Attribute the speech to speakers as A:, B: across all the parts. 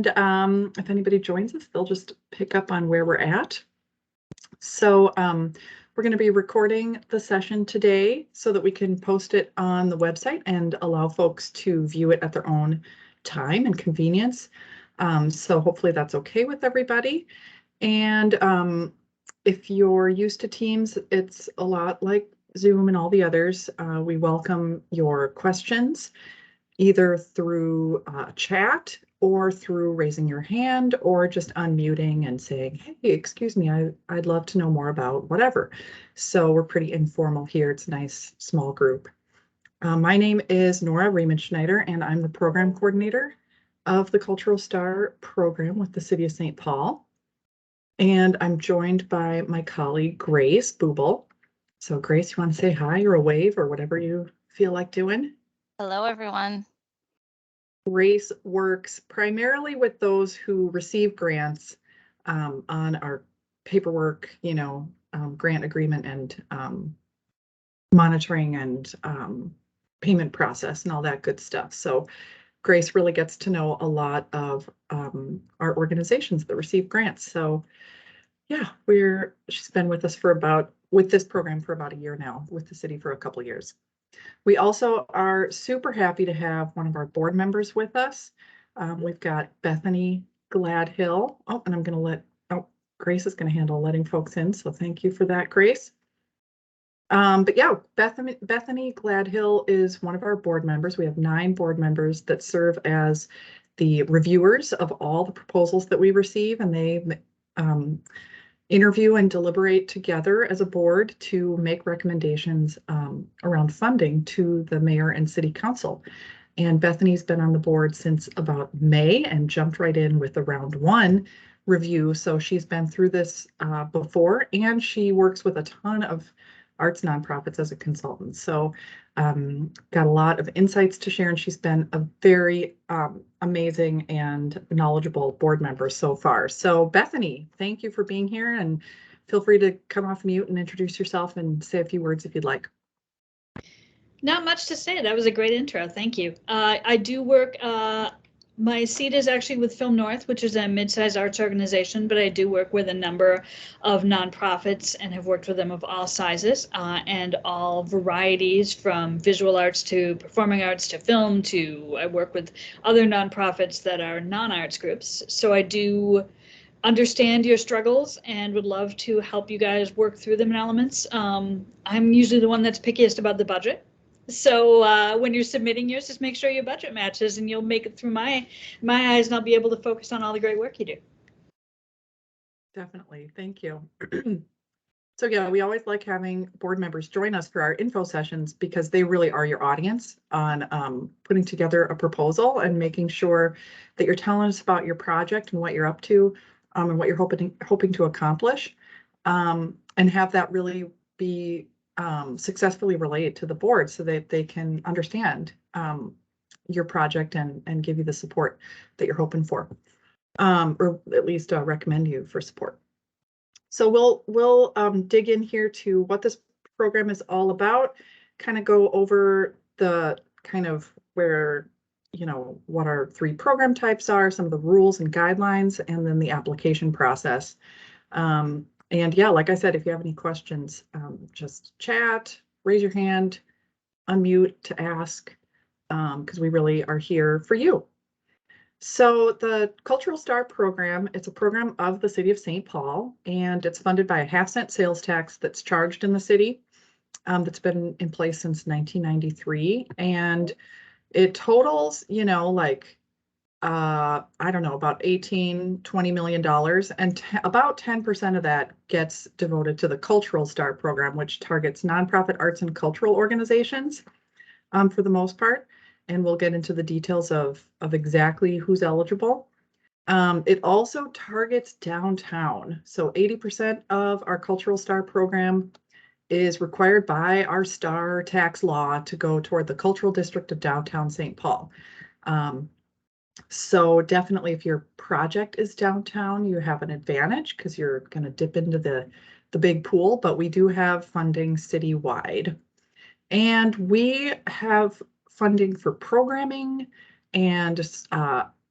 A: if anybody joins us, they'll just pick up on where we're at. So we're going to be recording the session today so that we can post it on the website and allow folks to view it at their own time and convenience. So hopefully that's okay with everybody. And if you're used to Teams, it's a lot like Zoom and all the others. We welcome your questions either through chat or through raising your hand or just unmuting and saying, hey, excuse me, I'd love to know more about whatever. So we're pretty informal here. It's a nice small group. My name is Nora Riemenschneider, and I'm the program coordinator of the Cultural Star program with the City of St. Paul. And I'm joined by my colleague, Grace Bubel. So Grace, you want to say hi or a wave or whatever you feel like doing?
B: Hello, everyone.
A: Grace works primarily with those who receive grants on our paperwork, grant agreement and monitoring and payment process and all that good stuff. So Grace really gets to know a lot of our organizations that receive grants. So yeah, she's been with us with this program for about a year now, with the city for a couple of years. We also are super happy to have one of our board members with us. We've got Bethany Gladhill. Oh, and I'm going to Grace is going to handle letting folks in. So thank you for that, Grace. But yeah, Bethany Gladhill is one of our board members. We have 9 board members that serve as the reviewers of all the proposals that we receive, and they interview and deliberate together as a board to make recommendations around funding to the mayor and city council. And Bethany's been on the board since about May and jumped right in with the round 1 review. So she's been through this before, and she works with a ton of arts nonprofits as a consultant. So got a lot of insights to share, and she's been a very amazing and knowledgeable board member so far. So Bethany, thank you for being here, and feel free to come off mute and introduce yourself and say a few words if you'd like.
C: Not much to say. That was a great intro. Thank you. I do work, my seat is actually with Film North, which is a mid-sized arts organization, but I do work with a number of nonprofits and have worked with them of all sizes and all varieties, from visual arts to performing arts to film to I work with other nonprofits that are non-arts groups. So I do understand your struggles and would love to help you guys work through them in elements. I'm usually the one that's pickiest about the budget. So when you're submitting yours, just make sure your budget matches and you'll make it through my eyes, and I'll be able to focus on all the great work you do.
A: Definitely. Thank you. So yeah, we always like having board members join us for our info sessions because they really are your audience on putting together a proposal and making sure that you're telling us about your project and what you're up to and what you're hoping to accomplish, and have that really be successfully relayed to the board so that they can understand your project and give you the support that you're hoping for, or at least recommend you for support. So we'll dig in here to what this program is all about, kind of go over the kind of where, what our 3 program types are, some of the rules and guidelines, and then the application process. And yeah, like I said, if you have any questions, just chat, raise your hand, unmute to ask, because we really are here for you. So the Cultural Star program, it's a program of the City of St. Paul, and it's funded by a 1/2-cent sales tax that's charged in the city, that's been in place since 1993. And it totals, I don't know, about $18–20 million, and about 10% of that gets devoted to the Cultural Star program, which targets nonprofit arts and cultural organizations for the most part. And we'll get into the details of exactly who's eligible. It also targets downtown. So 80% of our Cultural Star program is required by our STAR tax law to go toward the cultural district of downtown St. Paul. So definitely if your project is downtown, you have an advantage because you're going to dip into the big pool, but we do have funding citywide. And we have funding for programming and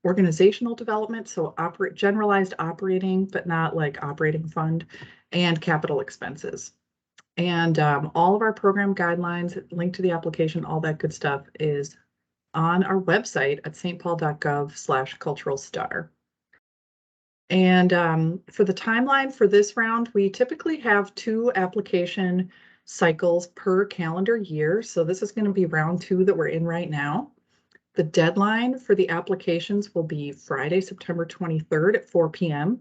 A: organizational development, so generalized operating, but not like operating fund, and capital expenses. And all of our program guidelines, link to the application, all that good stuff is on our website at stpaul.gov/culturalstar. And for the timeline for this round, we typically have 2 application cycles per calendar year. So this is going to be round 2 that we're in right now. The deadline for the applications will be Friday, September 23rd at 4 p.m.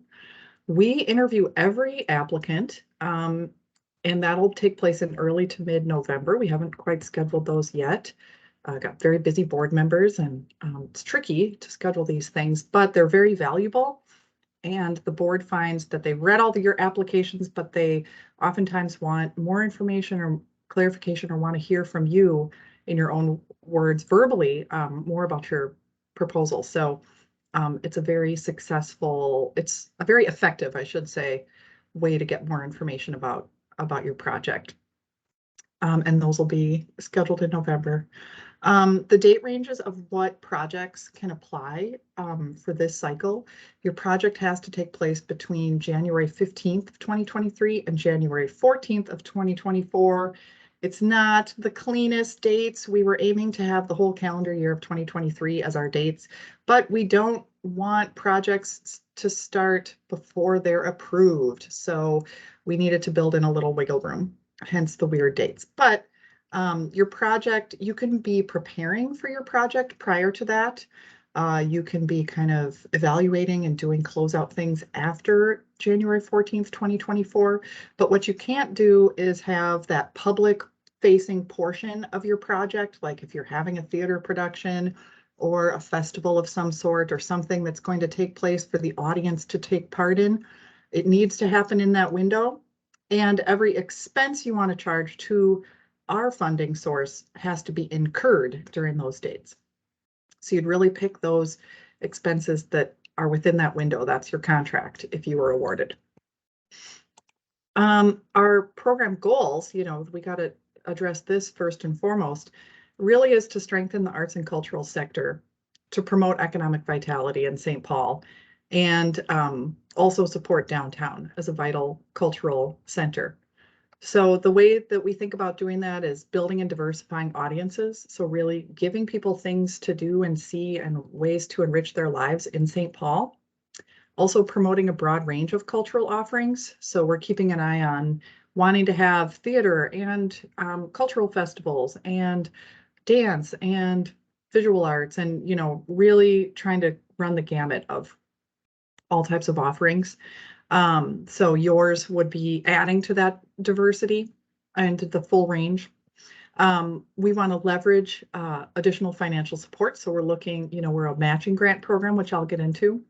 A: We interview every applicant, and that'll take place in early to mid-November. We haven't quite scheduled those yet. Got very busy board members, and it's tricky to schedule these things, but they're very valuable. And the board finds that they've read all your applications, but they oftentimes want more information or clarification, or want to hear from you in your own words verbally, more about your proposal. So it's a very successful, it's a very effective, I should say, way to get more information about your project. And those will be scheduled in November. The date ranges of what projects can apply for this cycle. Your project has to take place between January 15th of 2023 and January 14th of 2024. It's not the cleanest dates. We were aiming to have the whole calendar year of 2023 as our dates, but we don't want projects to start before they're approved. So we needed to build in a little wiggle room, hence the weird dates. But your project, you can be preparing for your project prior to that. You can be kind of evaluating and doing closeout things after January 14th, 2024. But what you can't do is have that public facing portion of your project, like if you're having a theater production or a festival of some sort, or something that's going to take place for the audience to take part in. It needs to happen in that window. And every expense you want to charge to our funding source has to be incurred during those dates. So you'd really pick those expenses that are within that window. That's your contract if you were awarded. Our program goals, we got to address this first and foremost, really is to strengthen the arts and cultural sector, to promote economic vitality in St. Paul, and also support downtown as a vital cultural center. So the way that we think about doing that is building and diversifying audiences. So really giving people things to do and see and ways to enrich their lives in St. Paul. Also promoting a broad range of cultural offerings. So we're keeping an eye on wanting to have theater and cultural festivals and dance and visual arts, and really trying to run the gamut of all types of offerings. So yours would be adding to that diversity and the full range. We want to leverage additional financial support. So we're looking, we're a matching grant program, which I'll get into,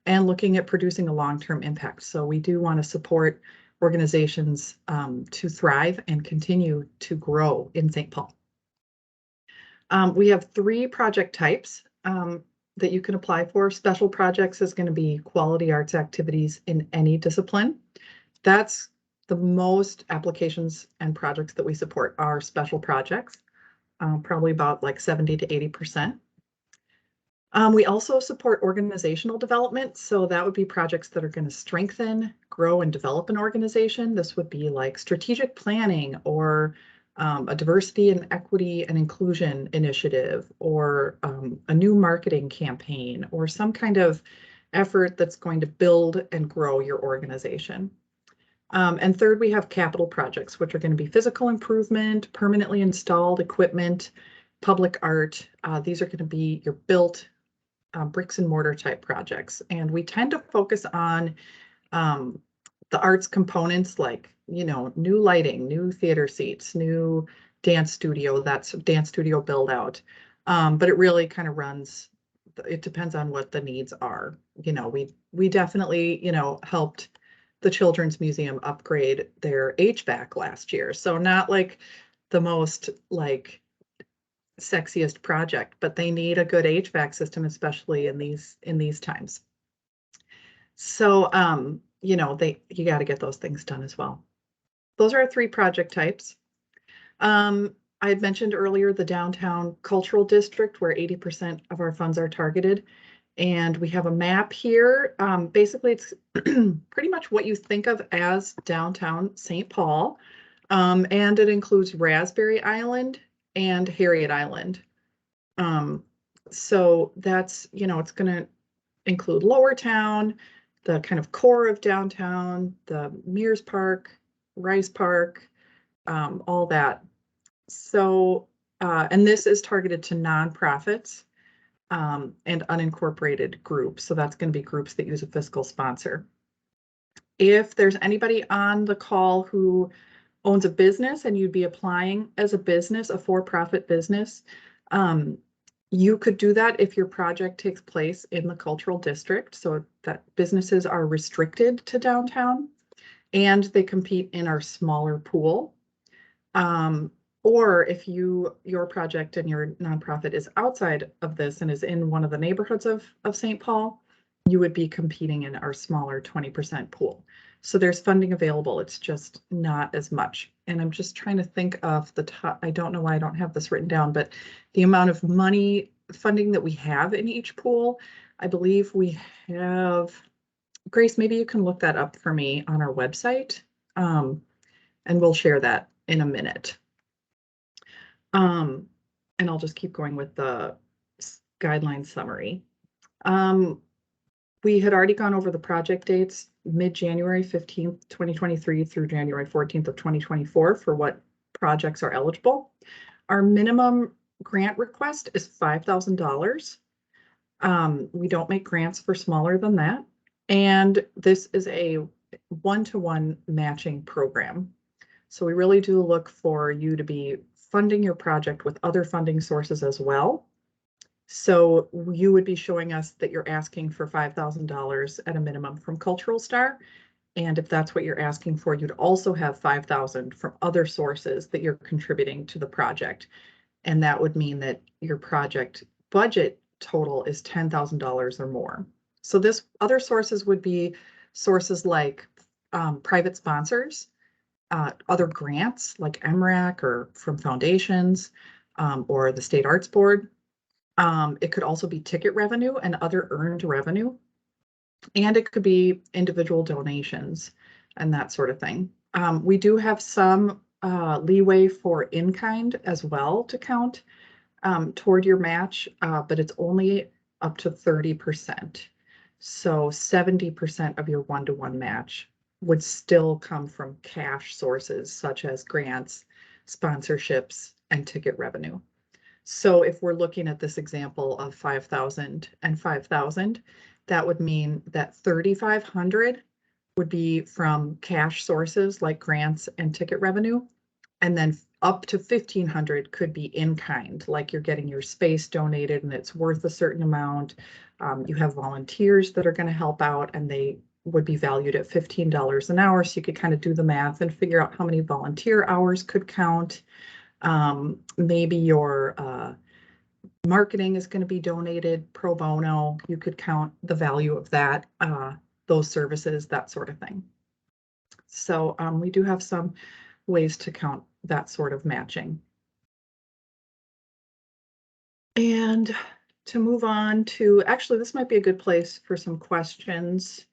A: and looking at producing a long-term impact. So we do want to support organizations to thrive and continue to grow in St. Paul. We have 3 project types that you can apply for. Special projects is going to be quality arts activities in any discipline. That's the most applications and projects that we support are special projects, probably about like 70 to 80%. We also support organizational development. So that would be projects that are going to strengthen, grow, and develop an organization. This would be like strategic planning, or a diversity and equity and inclusion initiative, or a new marketing campaign, or some kind of effort that's going to build and grow your organization. And third, we have capital projects, which are going to be physical improvement, permanently installed equipment, public art. These are going to be your built bricks and mortar type projects. And we tend to focus on the arts components, like, new lighting, new theater seats, new dance studio, that's dance studio build out. But it really kind of runs, it depends on what the needs are. We definitely, helped the Children's Museum upgrade their HVAC last year. So not like the most like sexiest project, but they need a good HVAC system, especially in these times. So, you got to get those things done as well. Those are our 3 project types. I had mentioned earlier the downtown cultural district, where 80% of our funds are targeted. And we have a map here. Basically, it's pretty much what you think of as downtown St. Paul. And it includes Raspberry Island and Harriet Island. So that's, it's going to include Lower Town, the kind of core of downtown, the Mears Park, Rice Park, all that. So, and this is targeted to nonprofits and unincorporated groups. So that's going to be groups that use a fiscal sponsor. If there's anybody on the call who owns a business and you'd be applying as a business, a for-profit business, you could do that if your project takes place in the cultural district, so that businesses are restricted to downtown and they compete in our smaller pool. Or if your project and your nonprofit is outside of this and is in one of the neighborhoods of St. Paul, you would be competing in our smaller 20% pool. So there's funding available. It's just not as much. And I'm just trying to think of the top. I don't know why I don't have this written down, but the amount of money funding that we have in each pool, I believe we have, Grace, maybe you can look that up for me on our website. And we'll share that in a minute. And I'll just keep going with the guideline summary. We had already gone over the project dates, mid-January 15th, 2023 through January 14th of 2024 for what projects are eligible. Our minimum grant request is $5,000. We don't make grants for smaller than that. And this is a one-to-one matching program. So we really do look for you to be funding your project with other funding sources as well. So you would be showing us that you're asking for $5,000 at a minimum from culturalstar. And if that's what you're asking for, you'd also have $5,000 from other sources that you're contributing to the project. And that would mean that your project budget total is $10,000 or more. So this other sources would be sources like private sponsors, other grants like MRAC or from foundations or the State Arts Board. It could also be ticket revenue and other earned revenue. And it could be individual donations and that sort of thing. We do have some leeway for in-kind as well to count toward your match, but it's only up to 30%. So 70% of your one-to-one match would still come from cash sources such as grants, sponsorships, and ticket revenue. So if we're looking at this example of 5,000 and 5,000, that would mean that 3,500 would be from cash sources like grants and ticket revenue. And then up to 1,500 could be in kind, like you're getting your space donated and it's worth a certain amount. You have volunteers that are going to help out and they would be valued at $15 an hour. So you could kind of do the math and figure out how many volunteer hours could count. Maybe your marketing is going to be donated pro bono. You could count the value of that, those services, that sort of thing. So we do have some ways to count that sort of matching. And to move on to, actually, this might be a good place for some questions.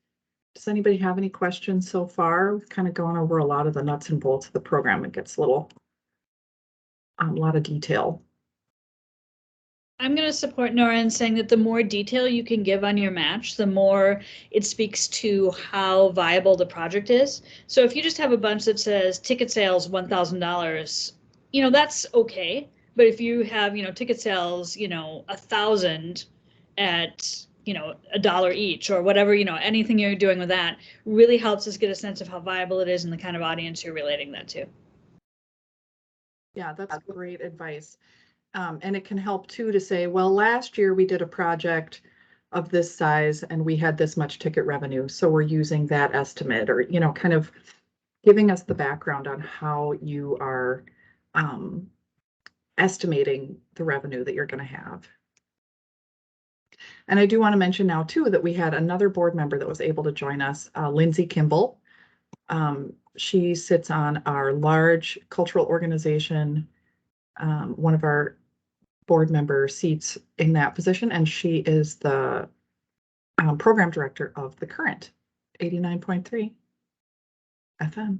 A: Does anybody have any questions so far? We've kind of gone over a lot of the nuts and bolts of the program. It gets a lot of detail.
C: I'm going to support Nora in saying that the more detail you can give on your match, the more it speaks to how viable the project is. So if you just have a bunch that says ticket sales $1,000, that's okay. But if you have, ticket sales, 1,000 at, $1 each or whatever, anything you're doing with that really helps us get a sense of how viable it is and the kind of audience you're relating that to.
A: Yeah, that's great advice. And it can help too to say, well, last year we did a project of this size and we had this much ticket revenue. So we're using that estimate or, kind of giving us the background on how you are estimating the revenue that you're going to have. And I do want to mention now too that we had another board member that was able to join us, Lindsay Kimball. She sits on our large cultural organization, one of our board member seats in that position, and she is the program director of the current 89.3 FM.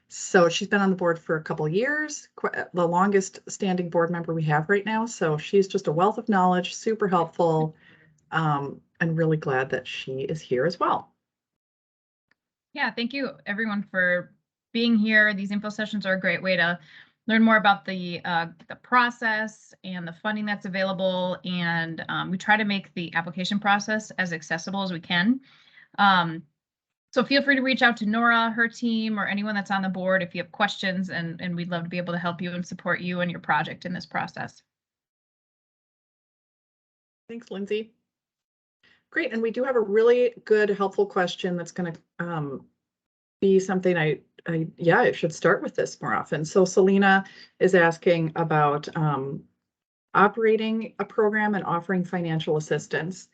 A: So she's been on the board for a couple years, the longest standing board member we have right now. So she's just a wealth of knowledge, super helpful, and really glad that she is here as well.
B: Yeah, thank you everyone for being here. These info sessions are a great way to learn more about the process and the funding that's available. And we try to make the application process as accessible as we can. So feel free to reach out to Nora, her team, or anyone that's on the board if you have questions, and we'd love to be able to help you and support you and your project in this process.
A: Thanks, Lindsay. Great, and we do have a really good, helpful question that's going to be something I should start with this more often. So Selena is asking about operating a program and offering financial assistance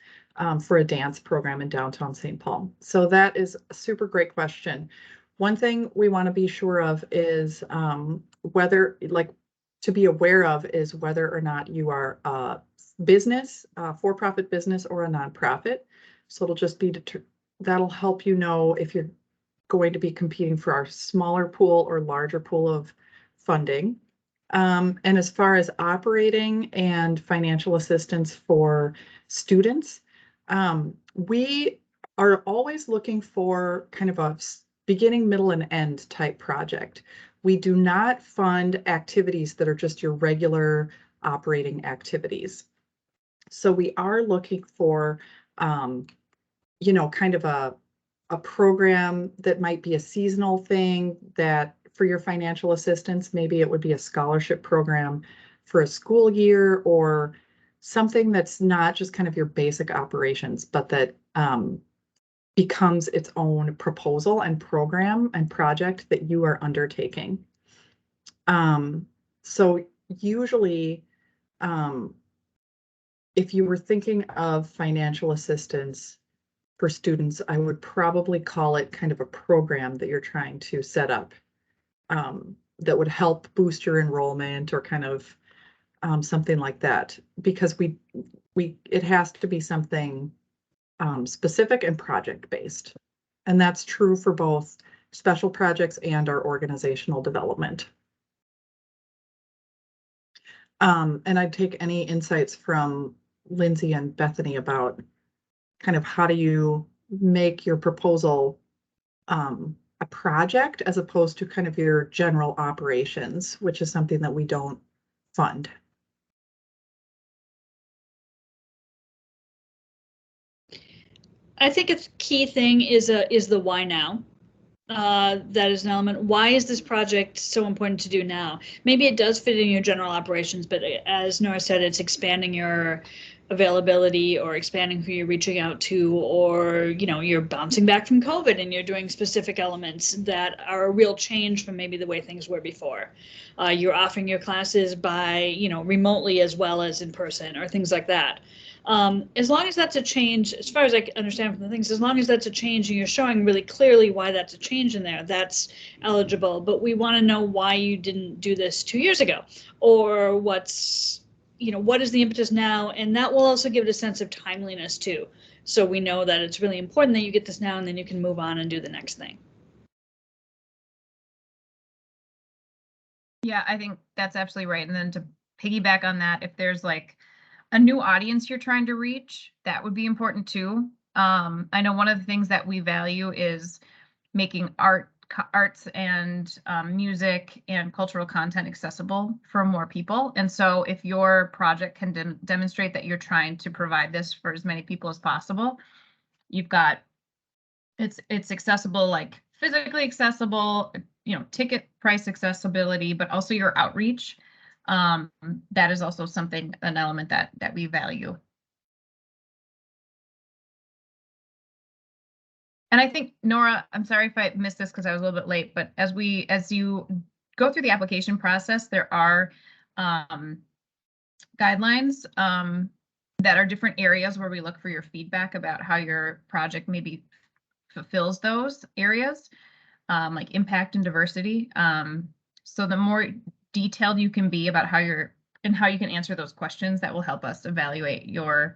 A: for a dance program in downtown St. Paul. So that is a super great question. One thing we want to be sure of is whether, like, to be aware of is whether or not you are a business, for-profit business, or a nonprofit. So it'll just be, that'll help you know if you're going to be competing for our smaller pool or larger pool of funding. And as far as operating and financial assistance for students, we are always looking for kind of a beginning, middle, and end type project. We do not fund activities that are just your regular operating activities. So we are looking for, kind of a program that might be a seasonal thing that for your financial assistance, maybe it would be a scholarship program for a school year or something that's not just kind of your basic operations, but that becomes its own proposal and program and project that you are undertaking. So usually, if you were thinking of financial assistance for students, I would probably call it kind of a program that you're trying to set up that would help boost your enrollment or kind of something like that, because it has to be something specific and project-based. And that's true for both special projects and our organizational development. And I'd take any insights from Lindsay and Bethany about kind of how do you make your proposal a project as opposed to kind of your general operations, which is something that we don't fund.
C: I think a key thing is the why now. That is an element. Why is this project so important to do now? Maybe it does fit in your general operations, but as Nora said, it's expanding your availability or expanding who you're reaching out to, or you're bouncing back from COVID and you're doing specific elements that are a real change from maybe the way things were before. You're offering your classes by remotely as well as in person, or things like that. As long as that's a change, as far as I understand from the things, as long as that's a change and you're showing really clearly why that's a change in there, that's eligible. But we want to know why you didn't do this 2 years ago, or what is the impetus now? And that will also give it a sense of timeliness too. So we know that it's really important that you get this now, and then you can move on and do the next thing.
B: Yeah, I think that's absolutely right. And then to piggyback on that, if there's like a new audience you're trying to reach, that would be important too. I know one of the things that we value is making arts and music and cultural content accessible for more people. And so if your project can demonstrate that you're trying to provide this for as many people as possible, you've got, it's accessible, like physically accessible, ticket price accessibility, but also your outreach. That is also an element that we value. And I think, Nora, I'm sorry if I missed this because I was a little bit late, but as you go through the application process, there are guidelines that are different areas where we look for your feedback about how your project maybe fulfills those areas, like impact and diversity. So the more detailed you can be about how you can answer those questions, that will help us evaluate your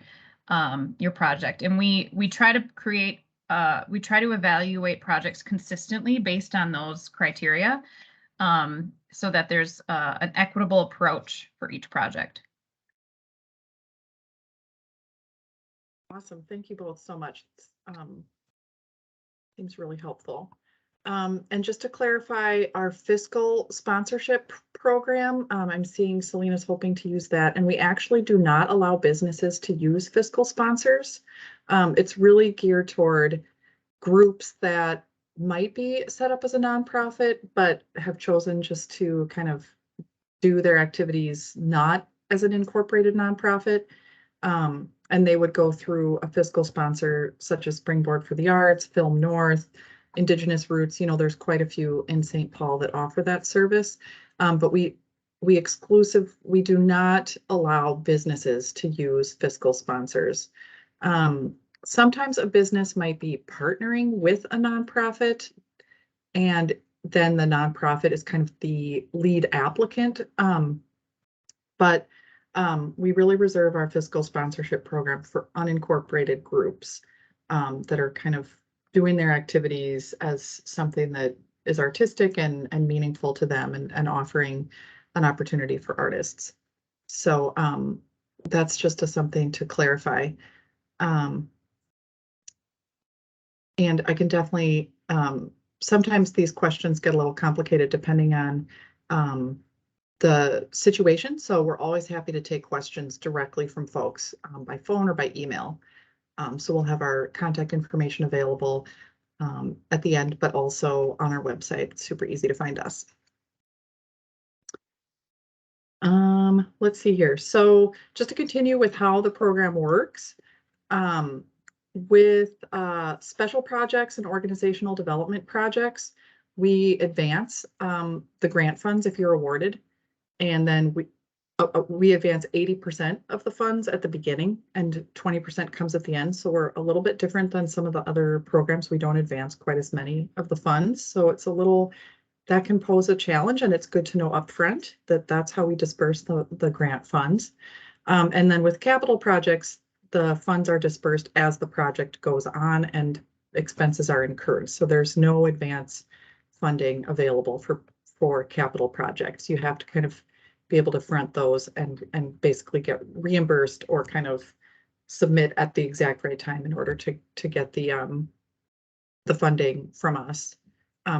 B: your project. And we try to create, we try to evaluate projects consistently based on those criteria, so that there's an equitable approach for each project.
A: Awesome. Thank you both so much. Seems really helpful. And just to clarify, our fiscal sponsorship program, I'm seeing Selena's hoping to use that, and we actually do not allow businesses to use fiscal sponsors. It's really geared toward groups that might be set up as a nonprofit, but have chosen just to kind of do their activities not as an incorporated nonprofit. And they would go through a fiscal sponsor such as Springboard for the Arts, Film North, Indigenous Roots. You know, there's quite a few in St. Paul that offer that service. But we do not allow businesses to use fiscal sponsors. Sometimes a business might be partnering with a nonprofit, and then the nonprofit is kind of the lead applicant. But we really reserve our fiscal sponsorship program for unincorporated groups that are kind of doing their activities as something that is artistic and meaningful to them, and offering an opportunity for artists. So that's just something to clarify. And I can definitely, sometimes these questions get a little complicated depending on the situation. So we're always happy to take questions directly from folks by phone or by email. So we'll have our contact information available at the end, but also on our website. It's super easy to find us. Let's see here. So just to continue with how the program works, with special projects and organizational development projects, we advance the grant funds if you're awarded. And then we advance 80% of the funds at the beginning and 20% comes at the end. So we're a little bit different than some of the other programs. We don't advance quite as many of the funds. So it's a little, that can pose a challenge, and it's good to know upfront that that's how we disperse the grant funds. And then with capital projects, the funds are dispersed as the project goes on and expenses are incurred. So there's no advance funding available for capital projects. You have to kind of be able to front those and basically get reimbursed or kind of submit at the exact right time in order to get the funding from us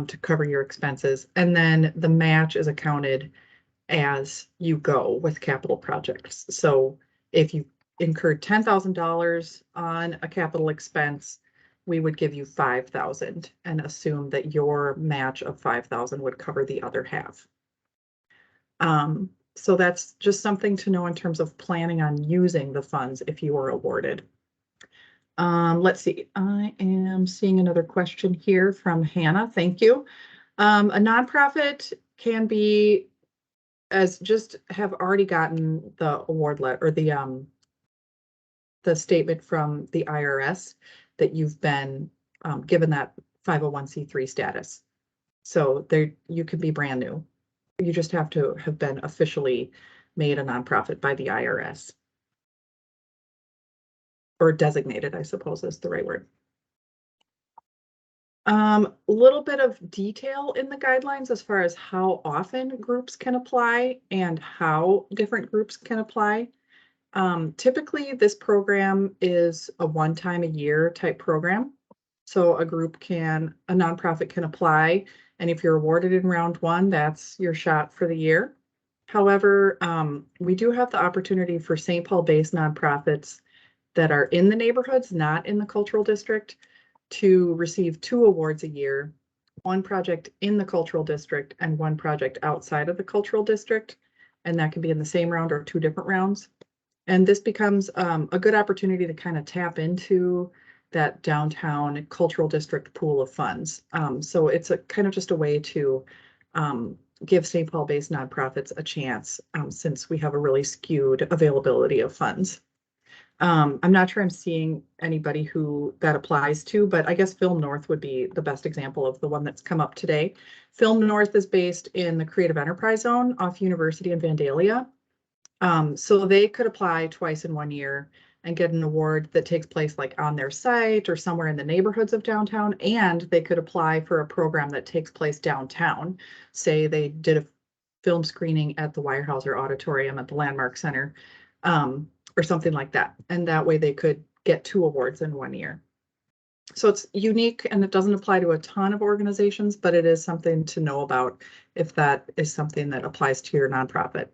A: to cover your expenses. And then the match is accounted as you go with capital projects. So if you incurred $10,000 on a capital expense, we would give you $5,000 and assume that your match of $5,000 would cover the other half. So that's just something to know in terms of planning on using the funds if you are awarded. Let's see, I am seeing another question here from Hannah. Thank you. A nonprofit can be have already gotten the award letter or the statement from the IRS that you've been given that 501c3 status. So you can be brand new. You just have to have been officially made a nonprofit by the IRS. Or designated, I suppose is the right word. Little bit of detail in the guidelines as far as how often groups can apply and how different groups can apply. Typically, this program is a one-time a year type program. So a nonprofit can apply, and if you're awarded in round one, that's your shot for the year. However, we do have the opportunity for St. Paul-based nonprofits that are in the neighborhoods, not in the cultural district, to receive 2 awards a year, one project in the cultural district and one project outside of the cultural district. And that can be in the same round or 2 different rounds. And this becomes a good opportunity to kind of tap into that downtown cultural district pool of funds. So it's a kind of just a way to give St. Paul-based nonprofits a chance since we have a really skewed availability of funds. I'm not sure I'm seeing anybody who that applies to, but I guess Film North would be the best example of the one that's come up today. Film North is based in the Creative Enterprise Zone off University and Vandalia. So they could apply twice in 1 year. and get an award that takes place like on their site or somewhere in the neighborhoods of downtown. And they could apply for a program that takes place downtown. Say they did a film screening at the Weyerhaeuser Auditorium at the Landmark Center, or something like that. And that way they could get 2 awards in 1 year. So it's unique and it doesn't apply to a ton of organizations, but it is something to know about if that is something that applies to your nonprofit.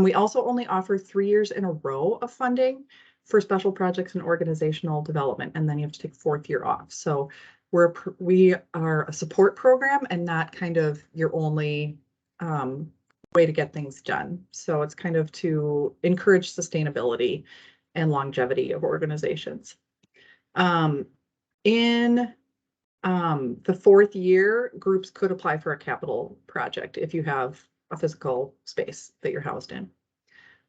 A: We also only offer 3 years in a row of funding for special projects and organizational development, and then you have to take 4th year off. So we are a support program and not kind of your only way to get things done. So it's kind of to encourage sustainability and longevity of organizations. In the 4th year, groups could apply for a capital project if you have a physical space that you're housed in.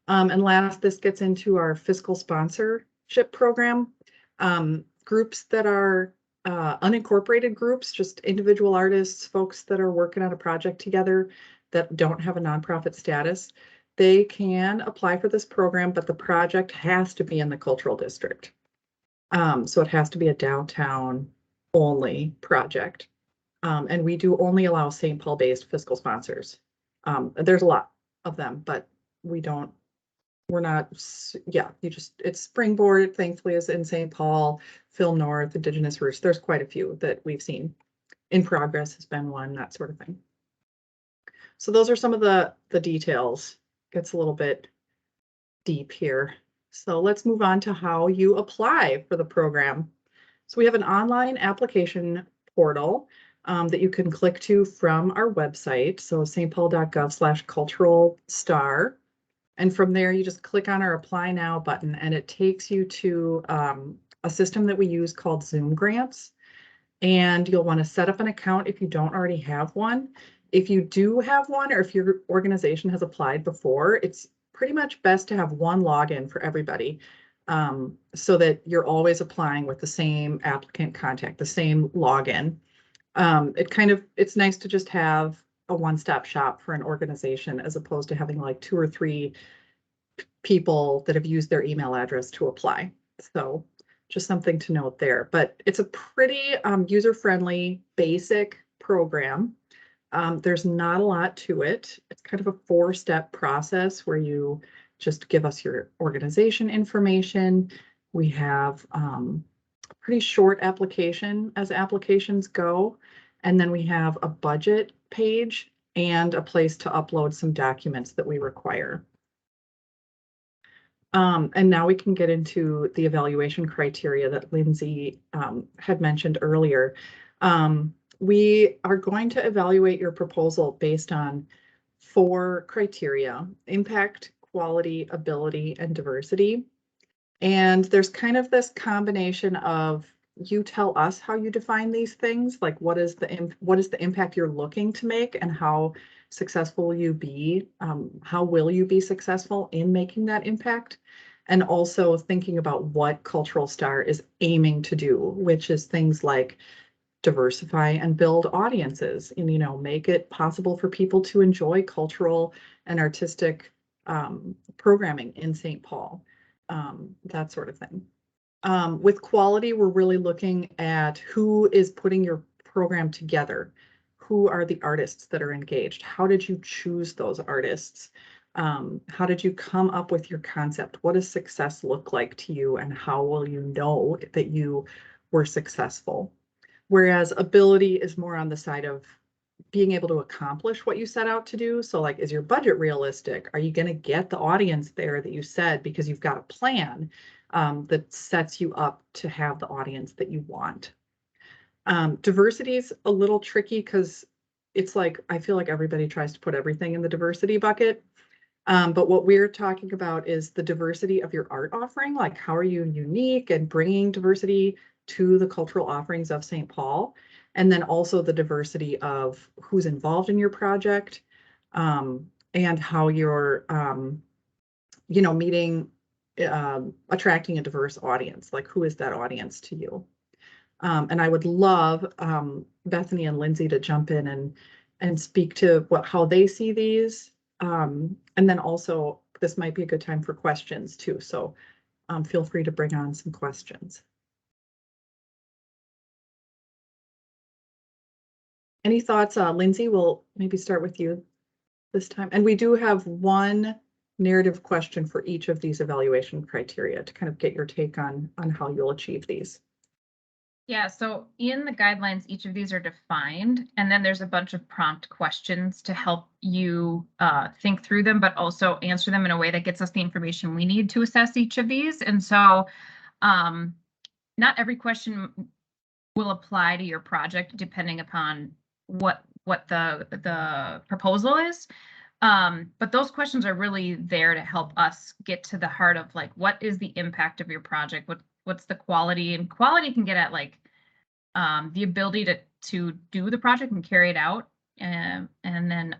A: And last, this gets into our fiscal sponsorship program. Groups that are unincorporated groups, just individual artists, folks that are working on a project together that don't have a nonprofit status, they can apply for this program, but the project has to be in the cultural district. So it has to be a downtown only project. And we do only allow St. Paul based fiscal sponsors. There's a lot of them, but we're not, yeah, it's Springboard, thankfully, is in St. Paul, Film North, Indigenous Roots. There's quite a few that we've seen. In Progress has been one, that sort of thing. So those are some of the details. Gets a little bit deep here. So let's move on to how you apply for the program. So we have an online application portal that you can click to from our website. So stpaul.gov/culturalstar. And from there, you just click on our Apply Now button, and it takes you to a system that we use called Zoom Grants. And you'll want to set up an account if you don't already have one. If you do have one, or if your organization has applied before, it's pretty much best to have one login for everybody, so that you're always applying with the same applicant contact, the same login. It's nice to just have a one-stop shop for an organization as opposed to having like 2 or 3 people that have used their email address to apply. So just something to note there, but it's a pretty user-friendly, basic program. There's not a lot to it. It's kind of a 4-step process where you just give us your organization information. We have a pretty short application as applications go. And then we have a budget page and a place to upload some documents that we require. And now we can get into the evaluation criteria that Lindsay had mentioned earlier. We are going to evaluate your proposal based on 4 criteria: impact, quality, ability, and diversity. And there's kind of this combination of, you tell us how you define these things, like what is the impact you're looking to make, and how successful will you be, how will you be successful in making that impact, and also thinking about what Cultural Star is aiming to do, which is things like diversify and build audiences, and make it possible for people to enjoy cultural and artistic programming in St. Paul, that sort of thing. With quality, we're really looking at who is putting your program together. Who are the artists that are engaged? How did you choose those artists? How did you come up with your concept? What does success look like to you? And how will you know that you were successful? Whereas ability is more on the side of being able to accomplish what you set out to do. So like, is your budget realistic? Are you going to get the audience there that you said, because you've got a plan that sets you up to have the audience that you want? Diversity is a little tricky because it's like, I feel like everybody tries to put everything in the diversity bucket. But what we're talking about is the diversity of your art offering. Like, how are you unique and bringing diversity to the cultural offerings of St. Paul? And then also the diversity of who's involved in your project, and how you're, meeting, attracting a diverse audience. Like, who is that audience to you? And I would love Bethany and Lindsay to jump in and speak to how they see these. And then also, this might be a good time for questions too. So feel free to bring on some questions. Any thoughts? Lindsay, we'll maybe start with you this time. And we do have one narrative question for each of these evaluation criteria to kind of get your take on how you'll achieve these.
B: Yeah, so in the guidelines, each of these are defined, and then there's a bunch of prompt questions to help you think through them, but also answer them in a way that gets us the information we need to assess each of these. And so not every question will apply to your project depending upon what the proposal is. But those questions are really there to help us get to the heart of like, what is the impact of your project? What's the quality? And quality can get at like the ability to do the project and carry it out. And then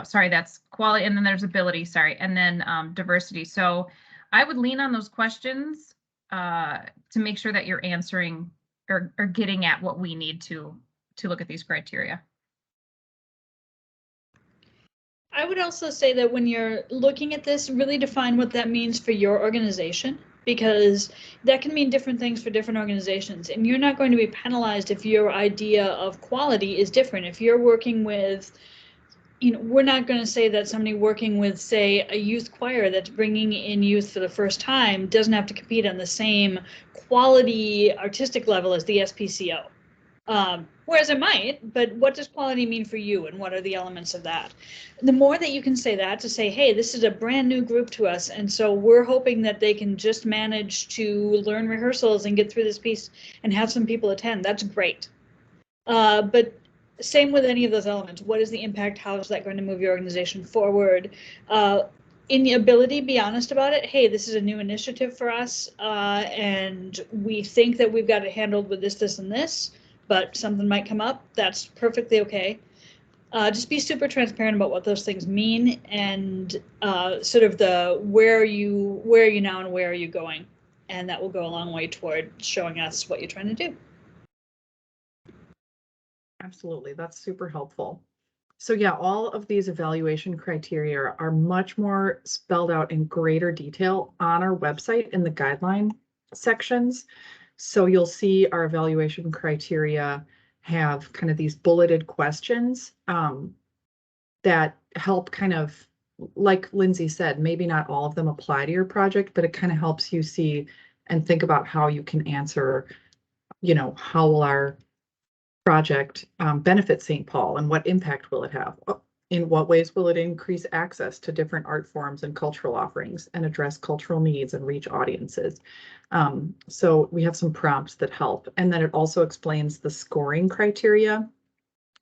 B: sorry, that's quality. And then there's ability, sorry. And then diversity. So I would lean on those questions to make sure that you're answering or getting at what we need to look at these criteria.
C: I would also say that when you're looking at this, really define what that means for your organization, because that can mean different things for different organizations. And you're not going to be penalized if your idea of quality is different. If you're working with, we're not going to say that somebody working with, say, a youth choir that's bringing in youth for the first time doesn't have to compete on the same quality artistic level as the SPCO. Whereas it might, but what does quality mean for you and what are the elements of that? The more that you can say that, to say, hey, this is a brand new group to us, and so we're hoping that they can just manage to learn rehearsals and get through this piece and have some people attend, that's great. But same with any of those elements. What is the impact? How is that going to move your organization forward? In the ability, be honest about it. Hey, this is a new initiative for us, and we think that we've got it handled with this, this, and this, but something might come up. That's perfectly okay. Just be super transparent about what those things mean and sort of the where are you now and where are you going, and that will go a long way toward showing us what you're trying to do.
A: Absolutely, that's super helpful. So yeah, all of these evaluation criteria are much more spelled out in greater detail on our website in the guideline sections. So you'll see our evaluation criteria have kind of these bulleted questions that help kind of, like Lindsay said, maybe not all of them apply to your project, but it kind of helps you see and think about how you can answer, how will our project benefit St. Paul and what impact will it have? In what ways will it increase access to different art forms and cultural offerings and address cultural needs and reach audiences? So we have some prompts that help. And then it also explains the scoring criteria.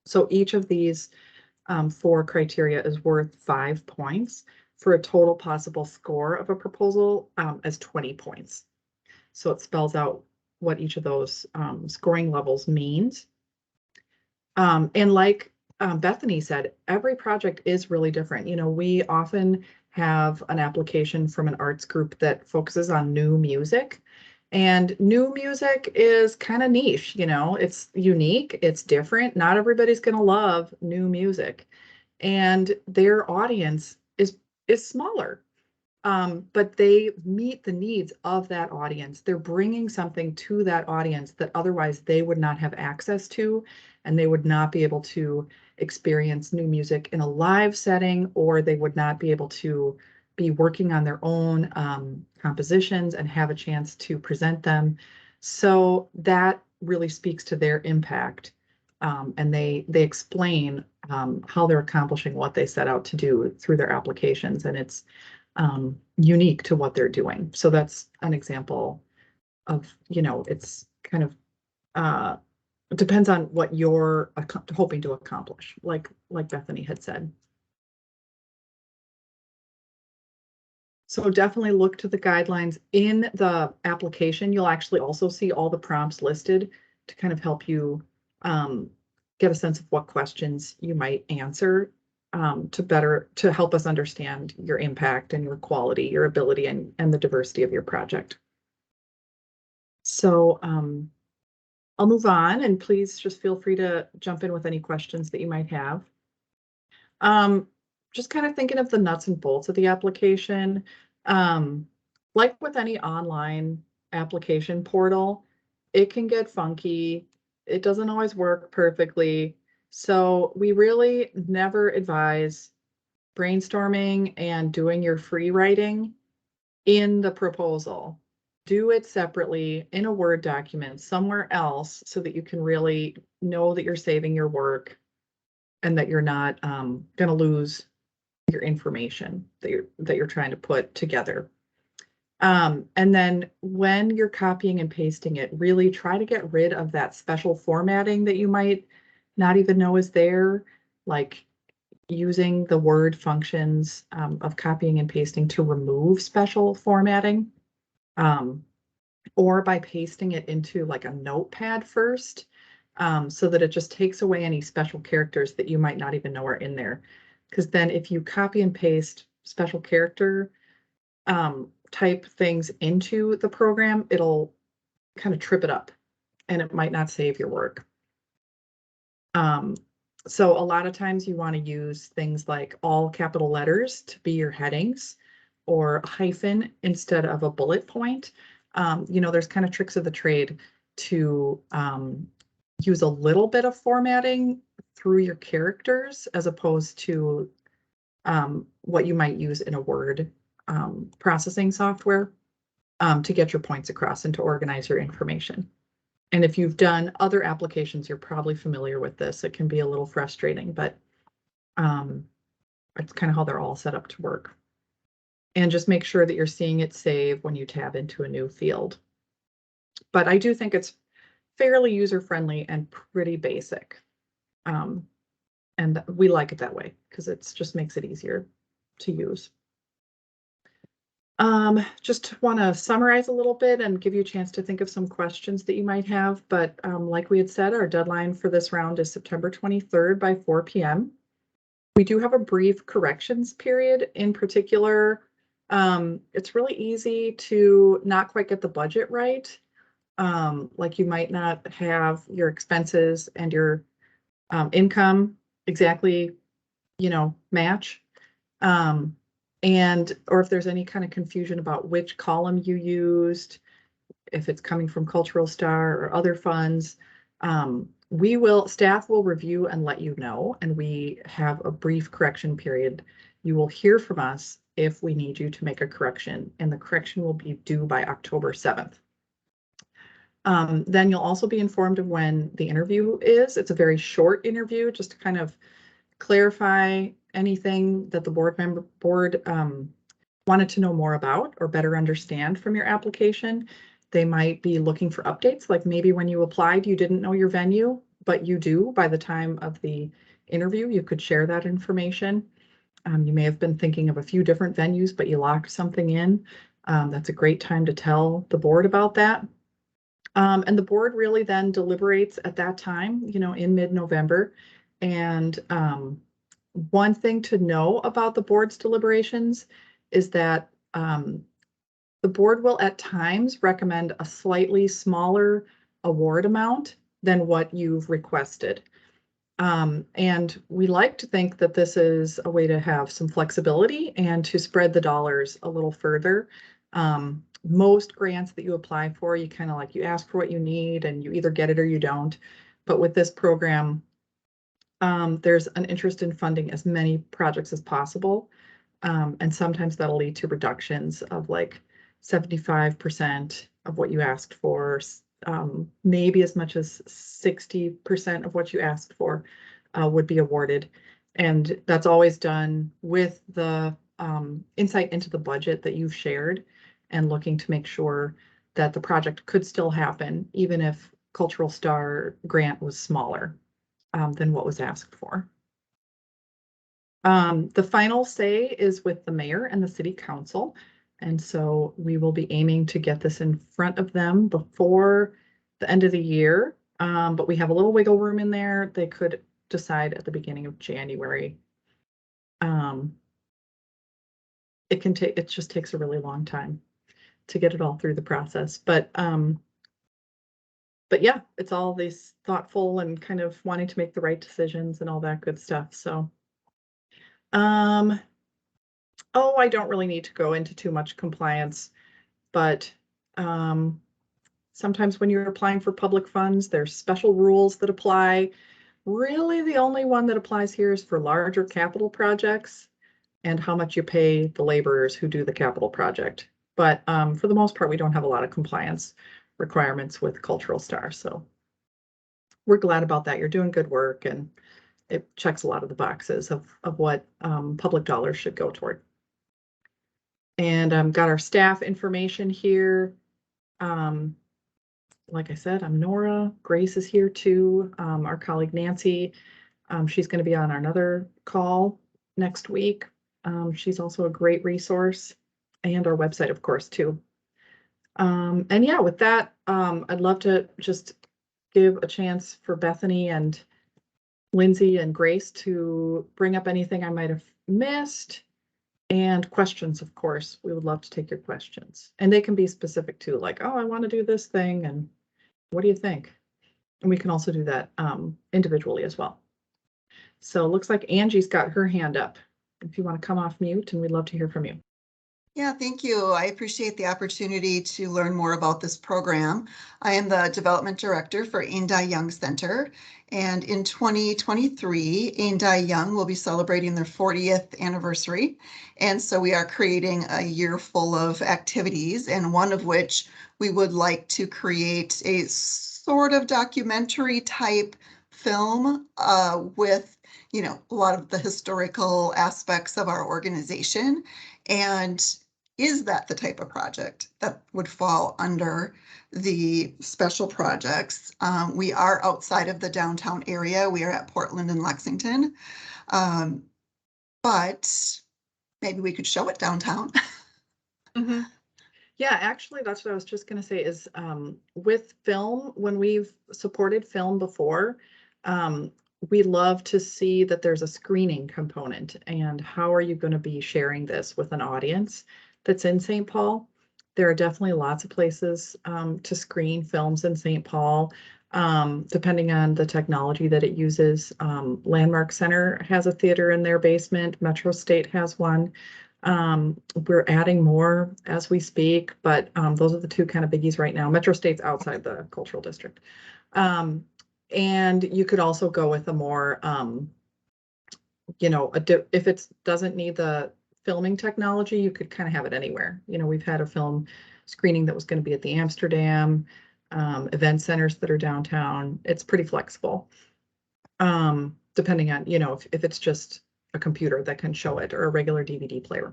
A: So each of these 4 criteria is worth 5 points for a total possible score of a proposal as 20 points. So it spells out what each of those scoring levels means. And like Bethany said, every project is really different. We often have an application from an arts group that focuses on new music. And new music is kind of niche, it's unique, it's different. Not everybody's going to love new music. And their audience is smaller. But they meet the needs of that audience. They're bringing something to that audience that otherwise they would not have access to, and they would not be able to experience new music in a live setting, or they would not be able to be working on their own compositions and have a chance to present them. So that really speaks to their impact. And they explain how they're accomplishing what they set out to do through their applications, and it's unique to what they're doing. So that's an example of, it's kind of depends on what you're hoping to accomplish, like Bethany had said. So definitely look to the guidelines in the application. You'll actually also see all the prompts listed to kind of help you get a sense of what questions you might answer to help us understand your impact and your quality, your ability, and the diversity of your project. So I'll move on, and please just feel free to jump in with any questions that you might have. Just kind of thinking of the nuts and bolts of the application. like with any online application portal, it can get funky. It doesn't always work perfectly. So we really never advise brainstorming and doing your free writing in the proposal. Do it separately in a Word document somewhere else so that you can really know that you're saving your work and that you're not going to lose your information that you're trying to put together. And then when you're copying and pasting it, really try to get rid of that special formatting that you might not even know is there, like using the Word functions of copying and pasting to remove special formatting, or by pasting it into like a notepad first, so that it just takes away any special characters that you might not even know are in there. Because then if you copy and paste special character type things into the program, it'll kind of trip it up and it might not save your work. So a lot of times you want to use things like all capital letters to be your headings, or a hyphen instead of a bullet point. There's kind of tricks of the trade to use a little bit of formatting through your characters as opposed to what you might use in a Word processing software to get your points across and to organize your information. And if you've done other applications, you're probably familiar with this. It can be a little frustrating, but it's kind of how they're all set up to work. And just make sure that you're seeing it save when you tab into a new field. But I do think it's fairly user-friendly and pretty basic. And we like it that way because it just makes it easier to use. Just want to summarize a little bit and give you a chance to think of some questions that you might have. But like we had said, our deadline for this round is September 23rd by 4 p.m. We do have a brief corrections period. In particular, it's really easy to not quite get the budget right. Like you might not have your expenses and your income exactly, match. Or if there's any kind of confusion about which column you used, if it's coming from culturalstar or other funds, staff will review and let you know, and we have a brief correction period. You will hear from us if we need you to make a correction, and the correction will be due by October 7th. Then you'll also be informed of when the interview is. It's a very short interview, just to kind of clarify anything that the board wanted to know more about or better understand from your application. They might be looking for updates, like maybe when you applied, you didn't know your venue, but you do by the time of the interview. You could share that information. You may have been thinking of a few different venues, but you locked something in. That's a great time to tell the board about that. And the board really then deliberates at that time, in mid-November. And one thing to know about the board's deliberations is that the board will at times recommend a slightly smaller award amount than what you've requested. And we like to think that this is a way to have some flexibility and to spread the dollars a little further. Most grants that you apply for, you kind of like, you ask for what you need and you either get it or you don't. But with this program, there's an interest in funding as many projects as possible. And sometimes that'll lead to reductions of like 75% of what you asked for, maybe as much as 60% of what you asked for would be awarded. And that's always done with the insight into the budget that you've shared and looking to make sure that the project could still happen, even if Cultural Star grant was smaller than what was asked for. The final say is with the mayor and the city council. And so we will be aiming to get this in front of them before the end of the year. But we have a little wiggle room in there. They could decide at the beginning of January. It just takes a really long time to get it all through the process. But yeah, it's all this thoughtful and kind of wanting to make the right decisions and all that good stuff. So I don't really need to go into too much compliance but sometimes when you're applying for public funds, there's special rules that apply. Really, the only one that applies here is for larger capital projects and how much you pay the laborers who do the capital project. But for the most part, we don't have a lot of compliance requirements with Cultural Star. So we're glad about that. You're doing good work, and it checks a lot of the boxes of what public dollars should go toward. And got our staff information here. Like I said, I'm Nora. Grace is here too. Our colleague Nancy, she's going to be on another call next week. She's also a great resource, and our website, of course, too. And yeah, with that, I'd love to just give a chance for Bethany and Lindsay and Grace to bring up anything I might have missed, and questions, of course. We would love to take your questions, and they can be specific too, like, oh, I want to do this thing, and what do you think? And we can also do that individually as well. So it looks like Angie's got her hand up. If you want to come off mute, and we'd love to hear from you.
D: Yeah, thank you. I appreciate the opportunity to learn more about this program. I am the Development Director for Ain Dai Young Center, and in 2023, Ain Dai Young will be celebrating their 40th anniversary. And so we are creating a year full of activities, and one of which we would like to create a sort of documentary type film with, you know, a lot of the historical aspects of our organization. And is that the type of project that would fall under the special projects? We are outside of the downtown area. We are at Portland and Lexington, but maybe we could show it downtown.
A: Mm-hmm. Yeah, actually, that's what I was just going to say is with film, when we've supported film before, we love to see that there's a screening component. And how are you going to be sharing this with an audience that's in St. Paul? There are definitely lots of places to screen films in St. Paul, depending on the technology that it uses. Landmark Center has a theater in their basement. Metro State has one. We're adding more as we speak, but those are the two kind of biggies right now. Metro State's outside the cultural district. And you could also go with a more, you know, if it doesn't need the filming technology, you could kind of have it anywhere. You know, we've had a film screening that was going to be at the Amsterdam, event centers that are downtown. It's pretty flexible, depending on, you know, if it's just a computer that can show it or a regular DVD player.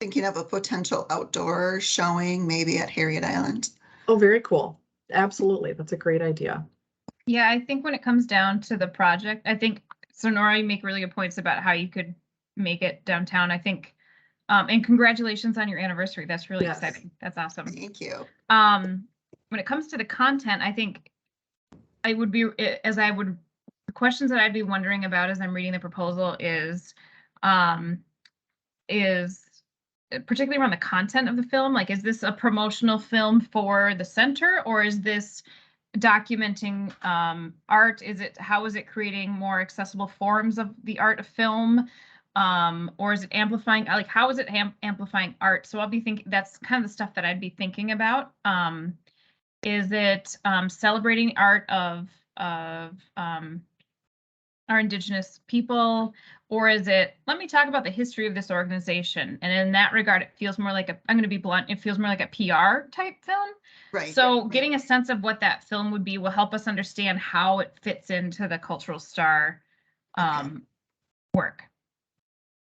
D: Thinking of a potential outdoor showing, maybe at Harriet Island.
A: Oh, very cool. Absolutely. That's a great idea.
B: Yeah, I think when it comes down to the project, I think, so Nora, you make really good points about how you could make it downtown. I think, and congratulations on your anniversary. That's really exciting. That's awesome.
D: Thank you.
B: When it comes to the content, I think I would be, the questions that I'd be wondering about as I'm reading the proposal is particularly around the content of the film. Like, is this a promotional film for the center, or is this documenting art? How is it creating more accessible forms of the art of film? Or is it amplifying, like, how is it amplifying art? So I'll be thinking, that's kind of the stuff that I'd be thinking about. Is it celebrating art of our Indigenous people, or is it, let me talk about the history of this organization? And in that regard, it feels more like I'm going to be blunt, it feels more like a PR type film.
D: Right.
B: So getting a sense of what that film would be will help us understand how it fits into the Cultural Star work.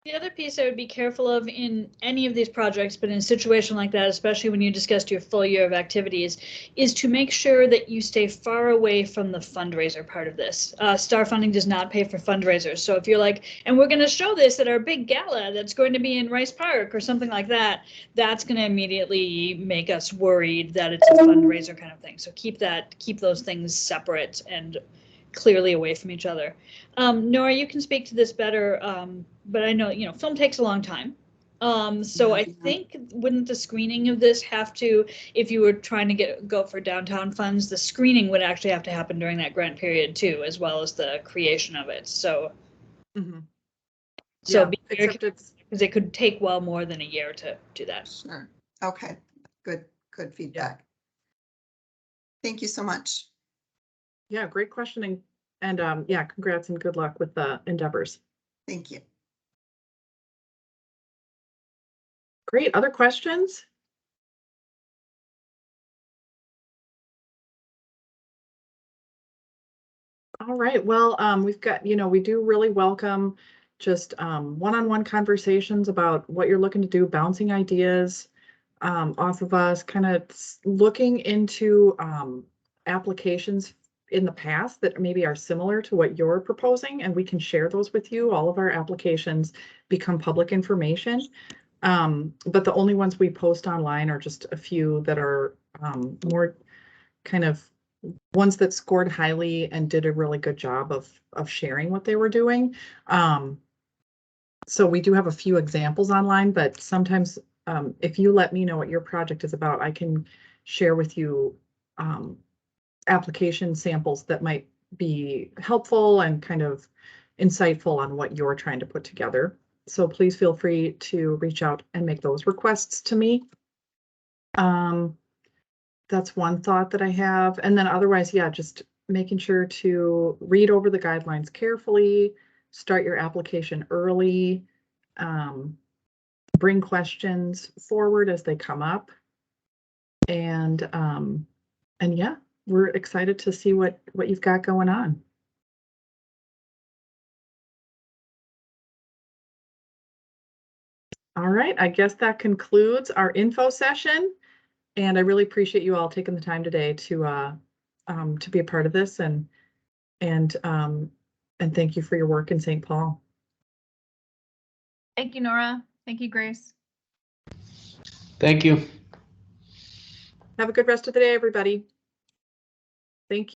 C: The other piece I would be careful of in any of these projects, but in a situation like that, especially when you discussed your full year of activities, is to make sure that you stay far away from the fundraiser part of this. Star funding does not pay for fundraisers. So if you're like, and we're going to show this at our big gala that's going to be in Rice Park or something like that, that's going to immediately make us worried that it's a fundraiser kind of thing. So keep those things separate and clearly away from each other. Nora, you can speak to this better, but I know, you know, film takes a long time. So I think, wouldn't the screening of this have to, if you were trying to go for downtown funds, the screening would actually have to happen during that grant period too, as well as the creation of it. So,
A: So
C: because it could take well more than a year to do that.
D: Sure. Okay. good feedback. Thank you so much.
A: Yeah, great questioning. And yeah, congrats and good luck with the endeavors.
D: Thank you.
A: Great. Other questions? All right. Well, we've got, we do really welcome just one-on-one conversations about what you're looking to do, bouncing ideas off of us, kind of looking into applications in the past that maybe are similar to what you're proposing, and we can share those with you. All of our applications become public information, but the only ones we post online are just a few that are more kind of ones that scored highly and did a really good job of sharing what they were doing. So we do have a few examples online, but sometimes if you let me know what your project is about, I can share with you application samples that might be helpful and kind of insightful on what you're trying to put together. So please feel free to reach out and make those requests to me. That's one thought that I have. And then otherwise, yeah, just making sure to read over the guidelines carefully, start your application early, bring questions forward as they come up. And yeah, we're excited to see what you've got going on. All right, I guess that concludes our info session. And I really appreciate you all taking the time today to be a part of this, and thank you for your work in St. Paul.
B: Thank you, Nora. Thank you, Grace.
E: Thank you.
A: Have a good rest of the day, everybody. Thank you.